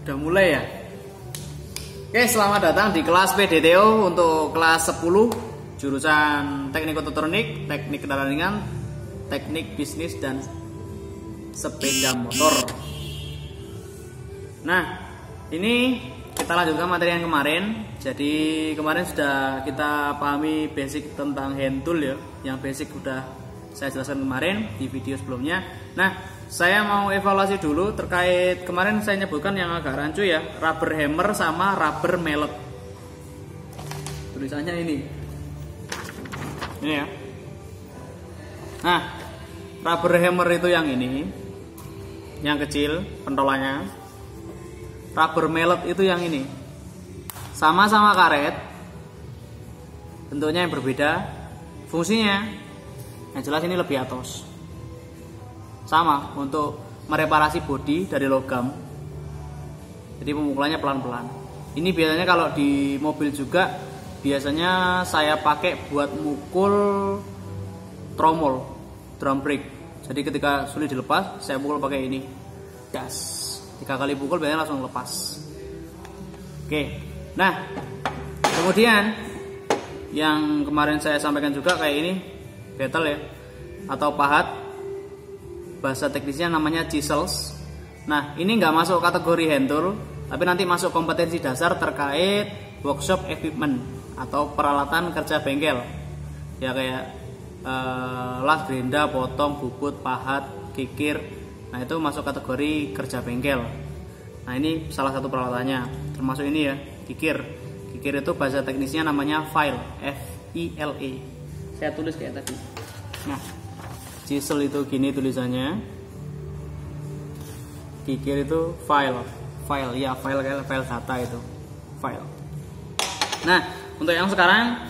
Udah mulai ya? Oke, selamat datang di kelas PDTO untuk kelas 10 jurusan Teknik Ototronik, Teknik Kendaraan Ringan, Teknik Bisnis dan Sepeda Motor. Nah, ini kita lanjutkan materi yang kemarin. Jadi kemarin sudah kita pahami basic tentang hand tool ya. Yang basic udah saya jelaskan kemarin di video sebelumnya. Nah, saya mau evaluasi dulu terkait kemarin saya nyebutkan yang agak rancu ya, rubber hammer sama rubber mallet. Tulisannya ini ya. Nah, rubber hammer itu yang ini, yang kecil pentolannya. Rubber mallet itu yang ini, sama-sama karet, bentuknya yang berbeda, fungsinya yang jelas ini lebih atos. Sama untuk mereparasi bodi dari logam. Jadi pemukulannya pelan-pelan. Ini biasanya kalau di mobil juga biasanya saya pakai buat mukul tromol, drum brake. Jadi ketika sulit dilepas, saya pukul pakai ini. Gas. 3 kali pukul biasanya langsung lepas. Oke. Nah, kemudian yang kemarin saya sampaikan juga kayak ini, betel ya, atau pahat. Bahasa teknisnya namanya chisels. Nah, ini nggak masuk kategori hand tool, tapi nanti masuk kompetensi dasar terkait workshop equipment atau peralatan kerja bengkel. Ya kayak las, gerinda, potong, bubut, pahat, kikir. Nah, itu masuk kategori kerja bengkel. Nah, ini salah satu peralatannya. Termasuk ini ya, kikir. Kikir itu bahasa teknisnya namanya file, F-I-L-E. Saya tulis kayak tadi. Nah, chisel itu gini tulisannya. Kikir itu file ya, file kayak file data itu, file. Nah, untuk yang sekarang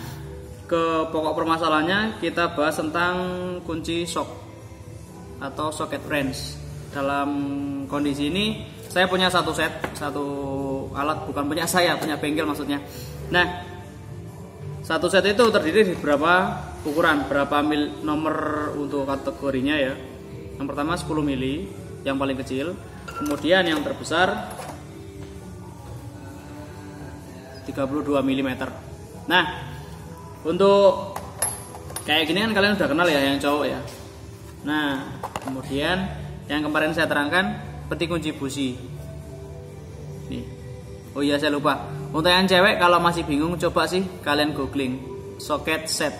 ke pokok permasalahannya, kita bahas tentang kunci shock atau socket wrench. Dalam kondisi ini saya punya satu alat, bukan punya saya, punya bengkel maksudnya. Nah, satu set itu terdiri dari berapa ukuran, berapa nomor untuk kategorinya ya. Yang pertama 10 mili, yang paling kecil. Kemudian yang terbesar 32 mm. Nah, untuk kayak gini kan kalian udah kenal ya, yang cowok ya. Nah, kemudian yang kemarin saya terangkan peti kunci busi. Nih. Oh iya, saya lupa. Untuk yang cewek kalau masih bingung, coba sih kalian googling socket set.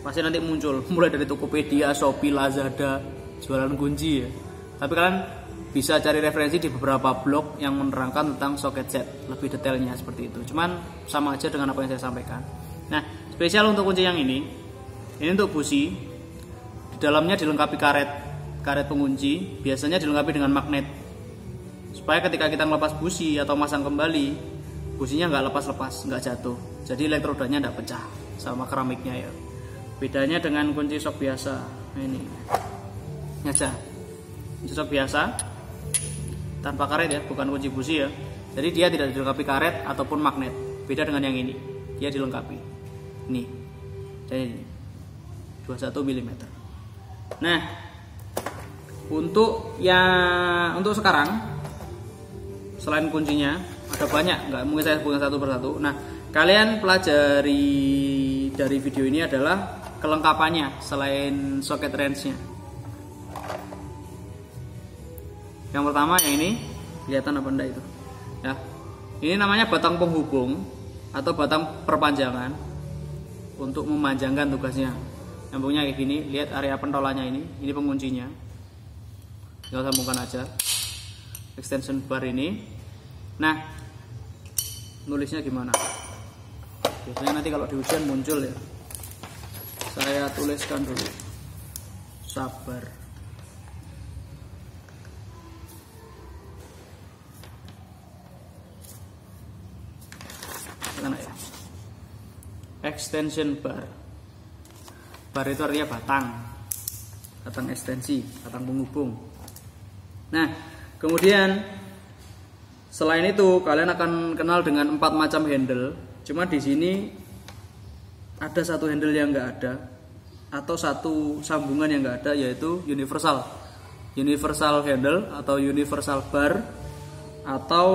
Pasti nanti muncul, mulai dari Tokopedia, Shopee, Lazada, jualan kunci ya. Tapi kalian bisa cari referensi di beberapa blog yang menerangkan tentang socket set, lebih detailnya seperti itu. Cuman sama aja dengan apa yang saya sampaikan. Nah, spesial untuk kunci yang ini untuk busi. Di dalamnya dilengkapi karet pengunci, biasanya dilengkapi dengan magnet. Supaya ketika kita melepas busi atau masang kembali, businya nggak lepas-lepas, nggak jatuh. Jadi elektrodanya nggak pecah sama keramiknya ya. Bedanya dengan kunci shock biasa. Nah, ini aja. Kunci shock biasa tanpa karet ya, bukan kunci busi ya. Jadi dia tidak dilengkapi karet ataupun magnet. Beda dengan yang ini, dia dilengkapi. Ini. Jadi 21 mm. Nah, untuk sekarang selain kuncinya ada banyak, nggak mungkin saya sebutkan satu persatu. Nah, kalian pelajari dari video ini adalah kelengkapannya selain socket wrench-nya. Yang pertama yang ini, kelihatan apa enggak itu? Ya. Ini namanya batang penghubung atau batang perpanjangan untuk memanjangkan tugasnya. Nyambungnya kayak gini, lihat area pentolannya ini penguncinya. Tinggal sambungkan aja. Extension bar ini. Nah, nulisnya gimana? Biasanya nanti kalau di ujian muncul ya. Saya tuliskan dulu. Sabar. Mana ya? Extension bar. Bar itu artinya batang ekstensi, batang penghubung. Nah, kemudian selain itu kalian akan kenal dengan 4 macam handle. Cuma di sini ada satu handle yang nggak ada, atau satu sambungan yang nggak ada, yaitu universal handle atau universal bar atau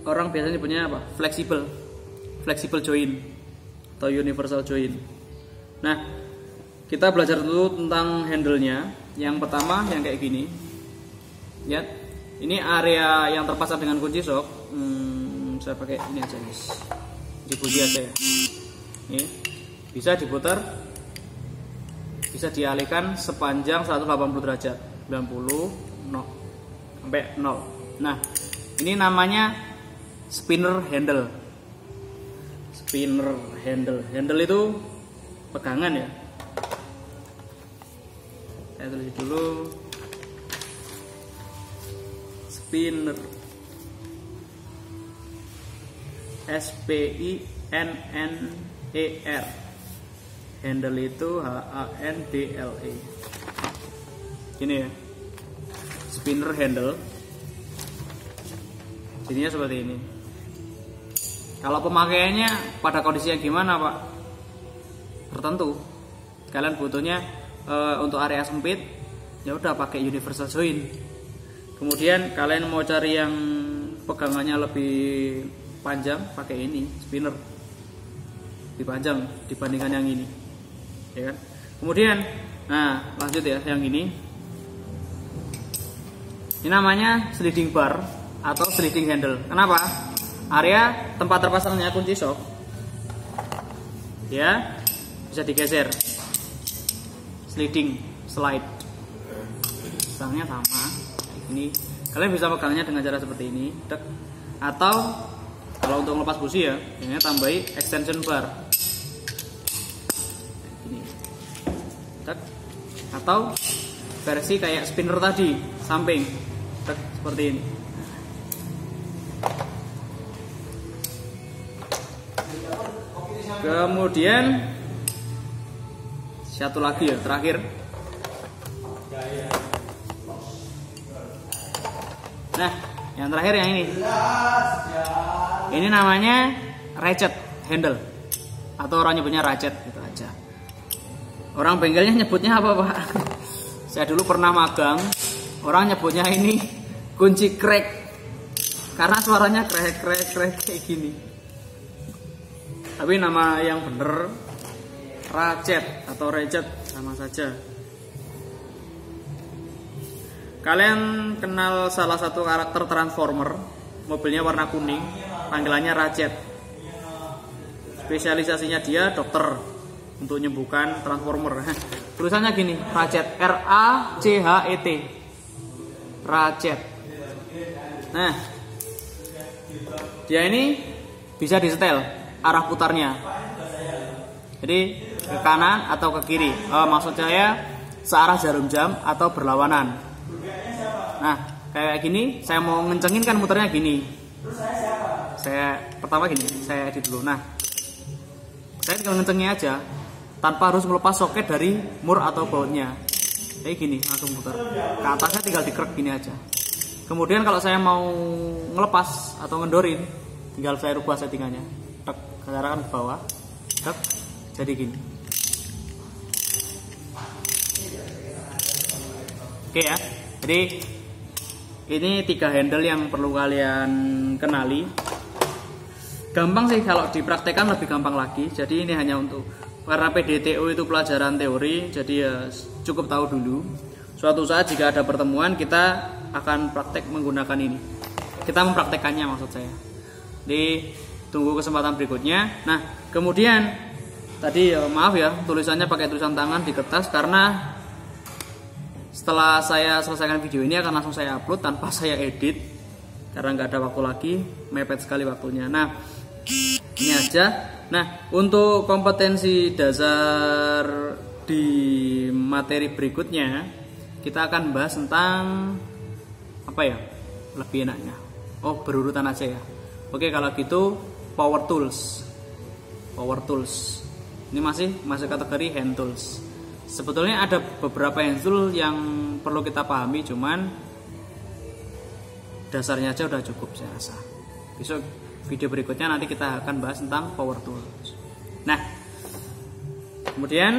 orang biasanya punya apa? Flexible joint atau universal joint. Nah, kita belajar dulu tentang handle-nya. Yang pertama yang kayak gini. Ya. Ini area yang terpasang dengan kunci sok. Saya pakai ini aja, guys. Dikunci aja ya. Ini bisa diputar, bisa dialihkan sepanjang 180 derajat, 90 0 sampai 0. Nah, ini namanya spinner handle. Handle itu pegangan ya. Saya tulis dulu. Spinner. SPINNER. Handle itu HANDLE. Gini ya. Spinner handle. Jadinya seperti ini. Kalau pemakaiannya pada kondisi yang gimana, Pak? Tertentu. Kalian butuhnya untuk area sempit, ya udah pakai universal joint. Kemudian kalian mau cari yang pegangannya lebih panjang, pakai ini, spinner. Lebih panjang dibandingkan yang ini. Ya kan? Kemudian, nah, lanjut ya, yang ini. Ini namanya sliding bar atau sliding handle. Kenapa? Area tempat terpasangnya kunci sok, ya, bisa digeser. Slide. Pasangnya sama. Ini kalian bisa pegangnya dengan cara seperti ini, atau kalau untuk melepas busi ya, ini tambahi extension bar. Ini, atau versi kayak spinner tadi, samping, seperti ini. Kemudian satu lagi ya, terakhir. Nah, yang terakhir yang ini. Ini namanya ratchet handle, atau orang nyebutnya ratchet gitu aja. Orang bengkelnya nyebutnya apa, Pak? Saya dulu pernah magang, orang nyebutnya ini kunci crack, karena suaranya krek kayak gini. Tapi nama yang bener ratchet atau ratchet sama saja. Kalian kenal salah satu karakter Transformer, mobilnya warna kuning, panggilannya Ratchet. Spesialisasinya dia dokter untuk menyembuhkan Transformer. Tulisannya gini, Ratchet, RACHET, Ratchet. Nah, dia ini bisa disetel arah putarnya. Jadi ke kanan atau ke kiri. Maksud saya searah jarum jam atau berlawanan. Nah, kayak gini, saya mau ngencengin kan muternya gini. Saya pertama gini, saya edit dulu. Nah, saya tinggal ngencengnya aja, tanpa harus melepas soket dari mur atau bautnya. Kayak gini, langsung muter. Ke atasnya tinggal dikrek gini aja. Kemudian kalau saya mau ngelepas atau ngendorin, tinggal saya rubah settingannya. Tek, sekarang ke bawah. Tek, jadi gini. Oke ya. Jadi ini 3 handle yang perlu kalian kenali. Gampang sih kalau dipraktekkan, lebih gampang lagi. Jadi ini hanya untuk, karena PDTO itu pelajaran teori, jadi ya cukup tahu dulu. Suatu saat jika ada pertemuan, kita akan praktek menggunakan ini. Kita mempraktekannya maksud saya. Jadi tunggu kesempatan berikutnya. Nah, kemudian tadi maaf ya, tulisannya pakai tulisan tangan di kertas, karena setelah saya selesaikan video ini akan langsung saya upload tanpa saya edit, karena nggak ada waktu lagi, mepet sekali waktunya. Nah, ini aja. Nah, untuk kompetensi dasar di materi berikutnya, kita akan bahas tentang apa ya, lebih enaknya. Oh, berurutan aja ya. Oke, kalau gitu power tools. Ini masih kategori hand tools. Sebetulnya ada beberapa hand tool yang perlu kita pahami, cuman dasarnya aja udah cukup saya rasa. Besok video berikutnya nanti kita akan bahas tentang power tools. Nah, kemudian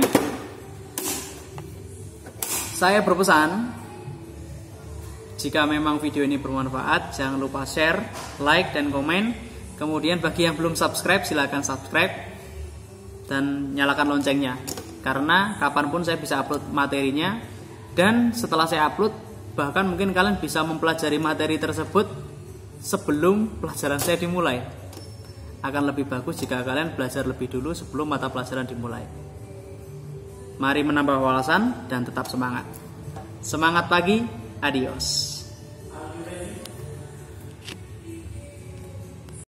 saya berpesan Jika memang video ini bermanfaat, jangan lupa share, like, dan komen. Kemudian bagi yang belum subscribe, silahkan subscribe dan nyalakan loncengnya, karena kapanpun saya bisa upload materinya. Dan setelah saya upload, bahkan mungkin kalian bisa mempelajari materi tersebut sebelum pelajaran saya dimulai. Akan lebih bagus jika kalian belajar lebih dulu sebelum mata pelajaran dimulai. Mari menambah wawasan dan tetap semangat. Semangat pagi, adios.